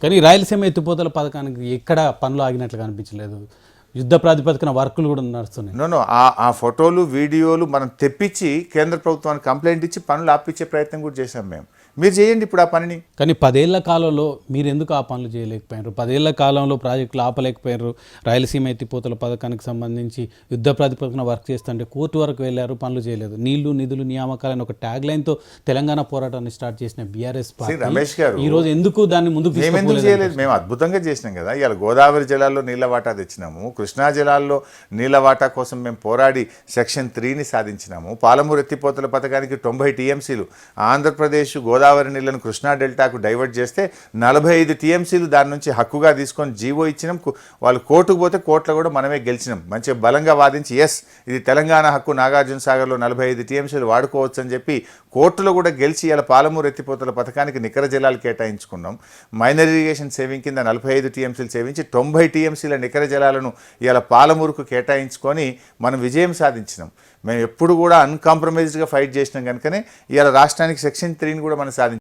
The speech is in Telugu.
కానీ రాయలసీమ ఎత్తిపోతల పథకానికి ఎక్కడ పనులు ఆగినట్లు కనిపించలేదు. యుద్ధ ప్రాతిపదికన వర్కులు కూడా నడుస్తున్నాయి. నో ఆ ఫోటోలు వీడియోలు మనం తెప్పించి కేంద్ర ప్రభుత్వానికి కంప్లైంట్ ఇచ్చి పనులు ఆపించే ప్రయత్నం కూడా చేశాం మేము. మీరు చేయండి ఇప్పుడు ఆ పనిని. కానీ 10 ఏళ్ల కాలంలో మీరు ఎందుకు ఆ పనులు చేయలేకపోయారు? 10 ఏళ్ల కాలంలో ప్రాజెక్టులు ఆపలేకపోయారు. రాయలసీమ ఎత్తిపోతల పథకానికి సంబంధించి యుద్ధ ప్రాతిపదికన వర్క్ చేస్తుంటే కోర్టు వరకు వెళ్ళారు, పనులు చేయలేదు. నీళ్లు నిధులు నియామకాలని ఒక ట్యాగ్ లైన్తో తెలంగాణ పోరాటాన్ని స్టార్ట్ చేసిన బీఆర్ఎస్ పార్టీ రమేష్ గారు ఈ రోజు ఎందుకు దాన్ని ముందుకు చేయలేదు? మేము అద్భుతంగా చేసినాం కదా. ఇవాళ గోదావరి జలాల్లో నీళ్ల వాటా తెచ్చినాము, కృష్ణా జలాల్లో నీళ్ల వాటా కోసం మేము పోరాడి సెక్షన్ 3ని సాధించినాము. పాలమూరు ఎత్తిపోతల పథకానికి 90 టీఎంసీలు ఆంధ్రప్రదేశ్ గోదావరి నీళ్లను కృష్ణా డెల్టాకు డైవర్ట్ చేస్తే 45 టీఎంసీలు దాని నుంచి హక్కుగా తీసుకొని జీవో ఇచ్చినాం. వాళ్ళు కోర్టుకు పోతే కోర్టులో కూడా మనమే గెలిచినాం. మంచిగా బలంగా వాదించి ఇది తెలంగాణ హక్కు, నాగార్జున సాగర్లో 45 టీఎంసీలు వాడుకోవచ్చు అని చెప్పి కోర్టులో కూడా గెలిచి ఇలా పాలమూరు ఎత్తిపోతల పథకానికి నికర జలాలు కేటాయించుకున్నాం. మైనర్ ఇరిగేషన్ సేవింగ్ కింద 45 టీఎంసీలు సేవించి 90 టీఎంసీల నికర జలాలను ఇలా పాలమూరుకు కేటాయించుకొని మనం విజయం సాధించినాం. మేము ఎప్పుడు కూడా అన్కాంప్రమైజ్డ్గా ఫైట్ చేసినాం కనుకనే ఇవాళ రాష్ట్రానికి సెక్షన్ 3ని కూడా మనం సాధించాం.